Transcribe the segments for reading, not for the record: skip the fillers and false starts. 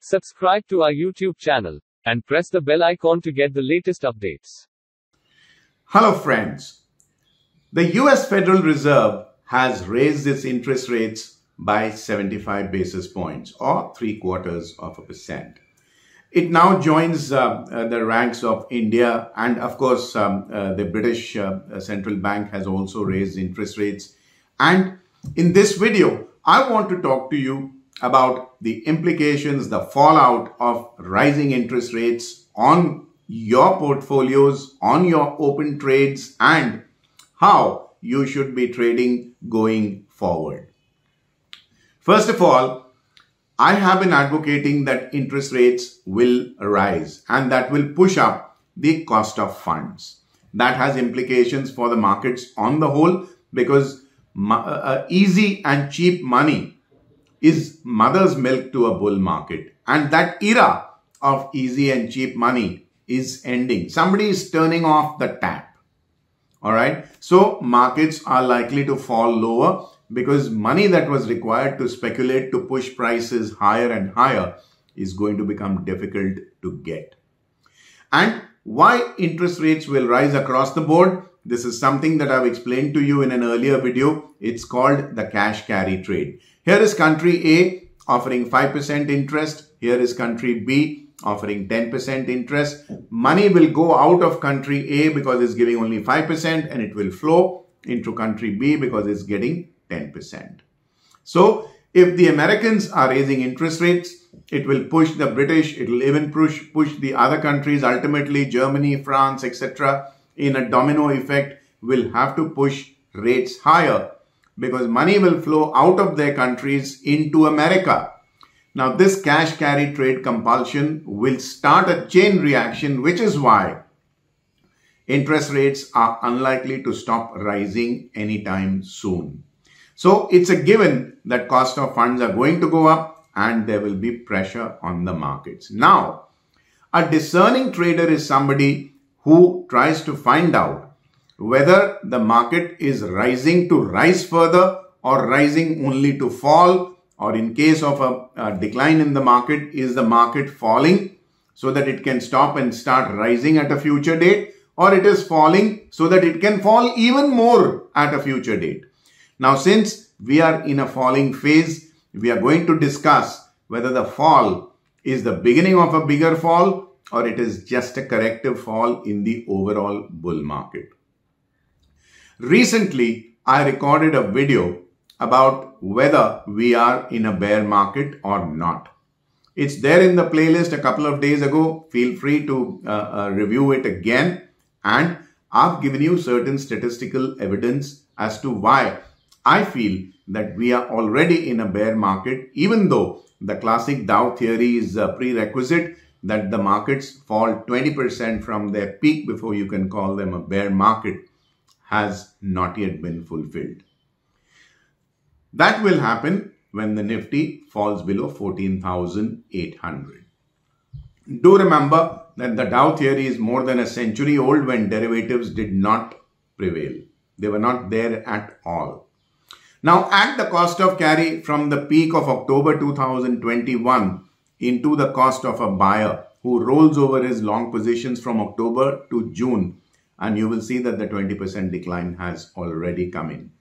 Subscribe to our YouTube channel and press the bell icon to get the latest updates. Hello friends. The US Federal Reserve has raised its interest rates by 75 basis points or 0.75%. It now joins the ranks of India, and of course the British Central Bank has also raised interest rates. And in this video, I want to talk to you about the implications, the fallout of rising interest rates on your portfolios, on your open trades, and how you should be trading going forward. First of all, I have been advocating that interest rates will rise and that will push up the cost of funds. That has implications for the markets on the whole, because easy and cheap money is mother's milk to a bull market. And that era of easy and cheap money is ending. Somebody is turning off the tap. All right. So markets are likely to fall lower because money that was required to speculate, to push prices higher and higher, is going to become difficult to get. And why interest rates will rise across the board? This is something that I've explained to you in an earlier video. It's called the cash carry trade. Here is country A offering 5% interest. Here is country B offering 10% interest. Money will go out of country A because it's giving only 5%, and it will flow into country B because it's getting 10%. So if the Americans are raising interest rates, it will push the British, it will even push the other countries, ultimately Germany, France, etc. in a domino effect, will have to push rates higher because money will flow out of their countries into America. Now this cash carry trade compulsion will start a chain reaction, which is why interest rates are unlikely to stop rising anytime soon. So it's a given that cost of funds are going to go up and there will be pressure on the markets. Now, a discerning trader is somebody who tries to find out whether the market is rising to rise further or rising only to fall, or in case of a decline in the market, is the market falling so that it can stop and start rising at a future date, or it is falling so that it can fall even more at a future date. Now, since we are in a falling phase, we are going to discuss whether the fall is the beginning of a bigger fall or it is just a corrective fall in the overall bull market. Recently, I recorded a video about whether we are in a bear market or not. It's there in the playlist a couple of days ago. Feel free to review it again. And I've given you certain statistical evidence as to why I feel that we are already in a bear market, even though the classic Dow theory is a prerequisite that the markets fall 20% from their peak before you can call them a bear market, has not yet been fulfilled. That will happen when the Nifty falls below 14,800. Do remember that the Dow theory is more than a century old when derivatives did not prevail. They were not there at all. Now, add the cost of carry from the peak of October 2021 into the cost of a buyer who rolls over his long positions from October to June, and you will see that the 20% decline has already come in.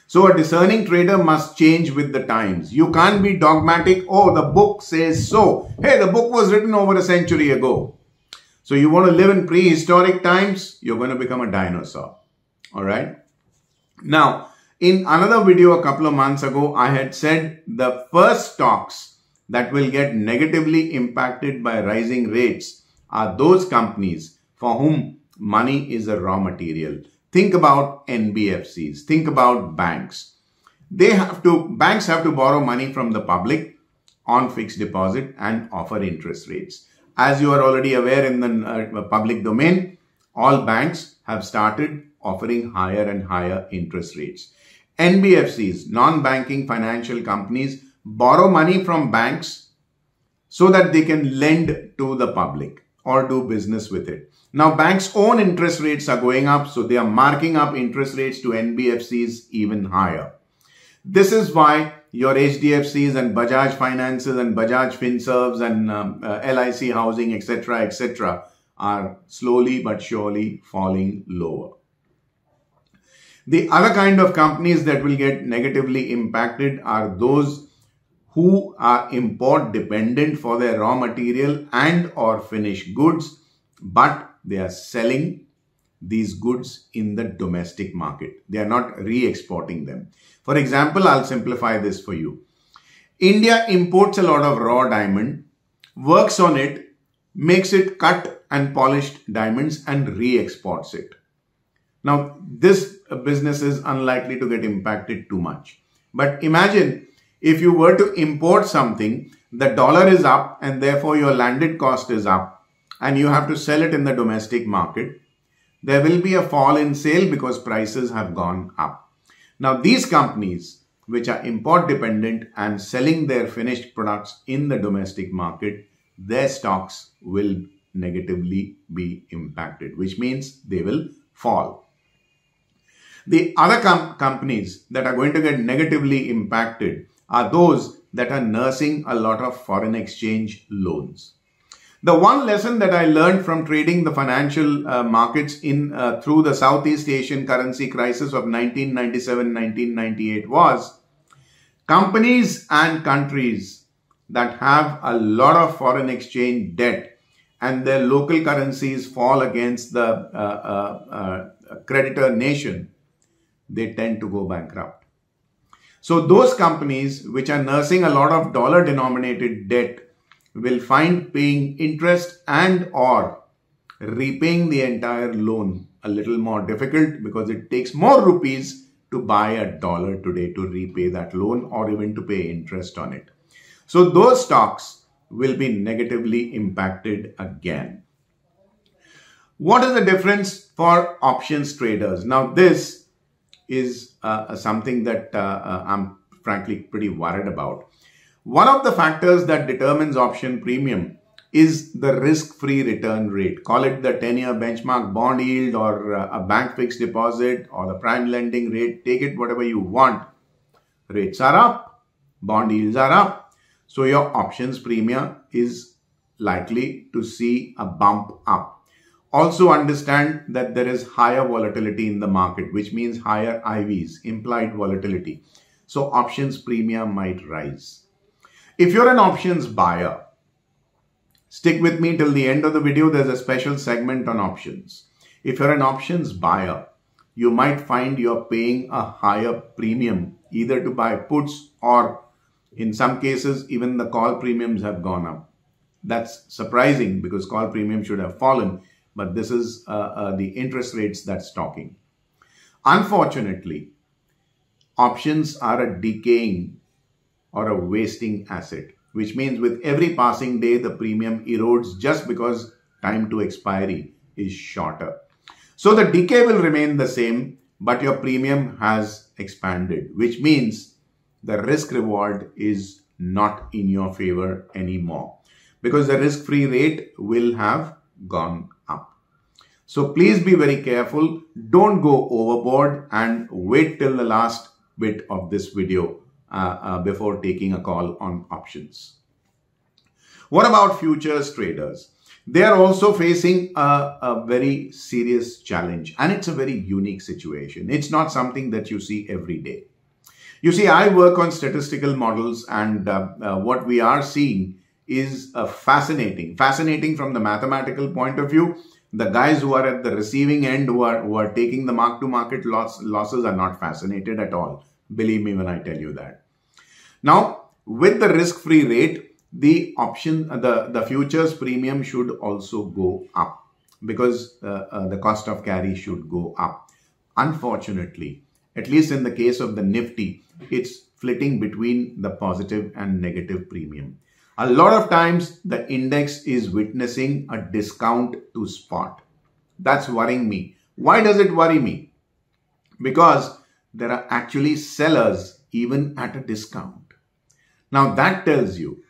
So a discerning trader must change with the times. You can't be dogmatic. Oh, the book says so. Hey, the book was written over a century ago. So you want to live in prehistoric times, you're going to become a dinosaur. All right. Now, in another video a couple of months ago, I had said the first stocks that will get negatively impacted by rising rates are those companies for whom money is a raw material. Think about NBFCs. Think about banks. Banks have to borrow money from the public on fixed deposit and offer interest rates. As you are already aware in the public domain, all banks have started offering higher and higher interest rates. NBFCs, non-banking financial companies, borrow money from banks so that they can lend to the public or do business with it. Now, banks' own interest rates are going up, so they are marking up interest rates to NBFCs even higher. This is why your HDFCs and Bajaj Finances and Bajaj Finserves and LIC Housing, etc., are slowly but surely falling lower. The other kind of companies that will get negatively impacted are those who are import dependent for their raw material and or finished goods, but they are selling these goods in the domestic market. They are not re-exporting them. For example, I'll simplify this for you. India imports a lot of raw diamond, works on it, makes it cut and polished diamonds and re-exports it. Now, this business is unlikely to get impacted too much. But imagine if you were to import something, the dollar is up and therefore your landed cost is up and you have to sell it in the domestic market. There will be a fall in sale because prices have gone up. Now, these companies which are import dependent and selling their finished products in the domestic market, their stocks will negatively be impacted, which means they will fall. The other companies that are going to get negatively impacted are those that are nursing a lot of foreign exchange loans. The one lesson that I learned from trading the financial markets through the Southeast Asian currency crisis of 1997-1998 was companies and countries that have a lot of foreign exchange debt and their local currencies fall against the creditor nation, they tend to go bankrupt. So those companies which are nursing a lot of dollar denominated debt will find paying interest and or repaying the entire loan a little more difficult because it takes more rupees to buy a dollar today to repay that loan or even to pay interest on it. So those stocks will be negatively impacted again. What is the difference for options traders? Now this is something that I'm frankly pretty worried about. One of the factors that determines option premium is the risk-free return rate. Call it the 10-year benchmark bond yield or a bank fixed deposit or the prime lending rate. Take it whatever you want. Rates are up, bond yields are up. So your options premium is likely to see a bump up. Also understand that there is higher volatility in the market, which means higher IVs, implied volatility. So options premium might rise. If you're an options buyer, stick with me till the end of the video. There's a special segment on options. If you're an options buyer, you might find you're paying a higher premium either to buy puts or in some cases, even the call premiums have gone up. That's surprising because call premium should have fallen, but this is the interest rates that's talking. Unfortunately, options are a decaying or a wasting asset, which means with every passing day, the premium erodes just because time to expiry is shorter. So the decay will remain the same, but your premium has expanded, which means the risk reward is not in your favor anymore because the risk-free rate will have gone up. So please be very careful. Don't go overboard and wait till the last bit of this video before taking a call on options. What about futures traders? They are also facing a very serious challenge, and it's a very unique situation. It's not something that you see every day. You see, I work on statistical models, and what we are seeing is fascinating from the mathematical point of view. The guys who are at the receiving end, who are taking the mark-to-market losses are not fascinated at all. Believe me when I tell you that. Now, with the risk-free rate, the futures premium should also go up because the cost of carry should go up. Unfortunately, at least in the case of the Nifty, it's flitting between the positive and negative premium. A lot of times, the index is witnessing a discount to spot. That's worrying me. Why does it worry me? Because there are actually sellers even at a discount. Now that tells you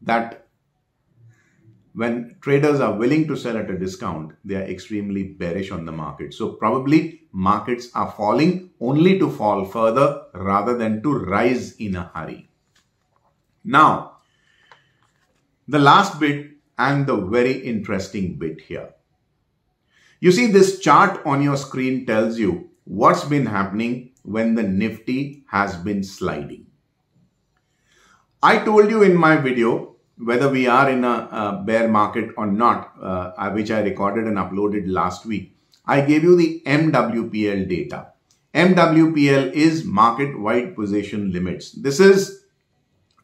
that when traders are willing to sell at a discount, they are extremely bearish on the market. So probably markets are falling only to fall further rather than to rise in a hurry. Now, the last bit and the very interesting bit here. You see, this chart on your screen tells you what's been happening when the Nifty has been sliding. I told you in my video whether we are in a bear market or not, which I recorded and uploaded last week. I gave you the MWPL data. MWPL is market-wide position limits. This is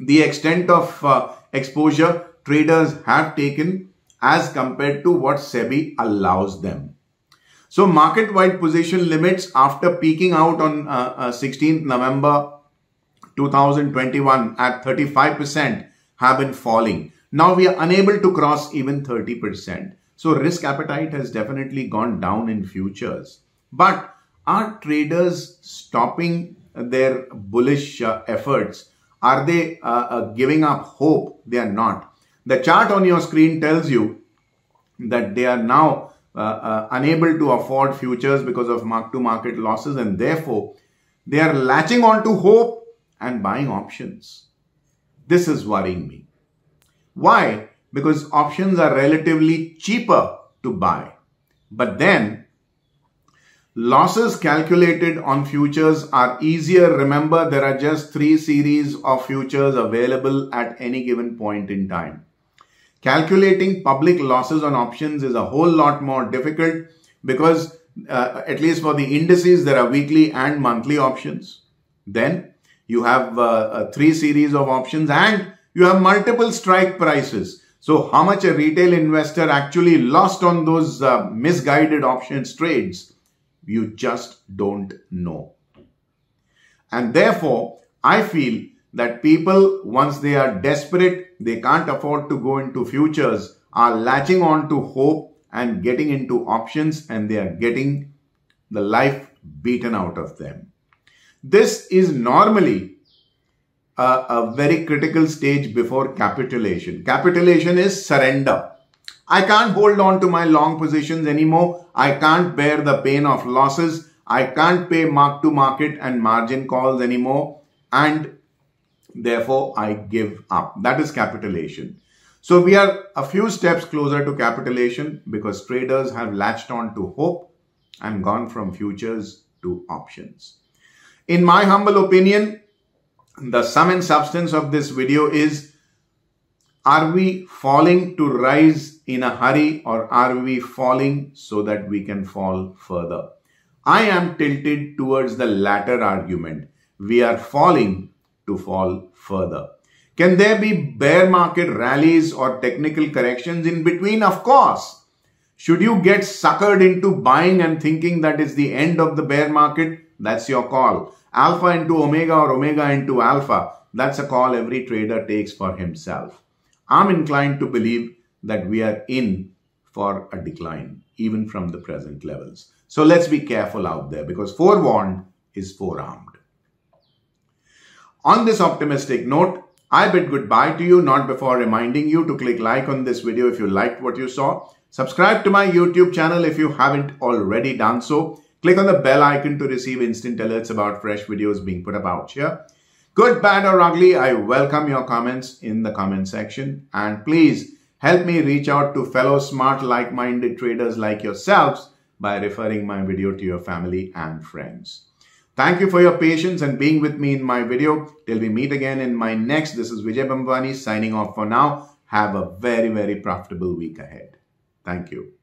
the extent of exposure traders have taken as compared to what SEBI allows them. So market-wide position limits after peaking out on 16th November 2021 at 35% have been falling. Now we are unable to cross even 30%. So risk appetite has definitely gone down in futures. But are traders stopping their bullish efforts? Are they giving up hope? They are not. The chart on your screen tells you that they are now unable to afford futures because of mark-to-market losses, and therefore they are latching on to hope and buying options. This is worrying me. Why? Because options are relatively cheaper to buy. But then losses calculated on futures are easier. Remember, there are just 3 series of futures available at any given point in time. Calculating public losses on options is a whole lot more difficult because at least for the indices, there are weekly and monthly options. Then you have 3 series of options and you have multiple strike prices. So how much a retail investor actually lost on those misguided options trades, you just don't know. And therefore, I feel that people, once they are desperate, they can't afford to go into futures, are latching on to hope and getting into options, and they are getting the life beaten out of them. This is normally a very critical stage before capitulation. Capitulation is surrender. I can't hold on to my long positions anymore. I can't bear the pain of losses. I can't pay mark to market and margin calls anymore. And therefore, I give up. That is capitulation. So we are a few steps closer to capitulation because traders have latched on to hope and gone from futures to options. In my humble opinion, the sum and substance of this video is, are we falling to rise in a hurry, or are we falling so that we can fall further? I am tilted towards the latter argument. We are falling to fall further. Can there be bear market rallies or technical corrections in between? Of course. Should you get suckered into buying and thinking that is the end of the bear market? That's your call. Alpha into omega or omega into alpha, that's a call every trader takes for himself. I'm inclined to believe that we are in for a decline, even from the present levels. So let's be careful out there, because forewarned is forearmed. On this optimistic note, I bid goodbye to you, not before reminding you to click like on this video if you liked what you saw. Subscribe to my YouTube channel if you haven't already done so. Click on the bell icon to receive instant alerts about fresh videos being put out here. Good, bad or ugly, I welcome your comments in the comment section. And please help me reach out to fellow smart, like-minded traders like yourselves by referring my video to your family and friends. Thank you for your patience and being with me in my video. Till we meet again in my next, this is Vijay Bambwani signing off for now. Have a very, very profitable week ahead. Thank you.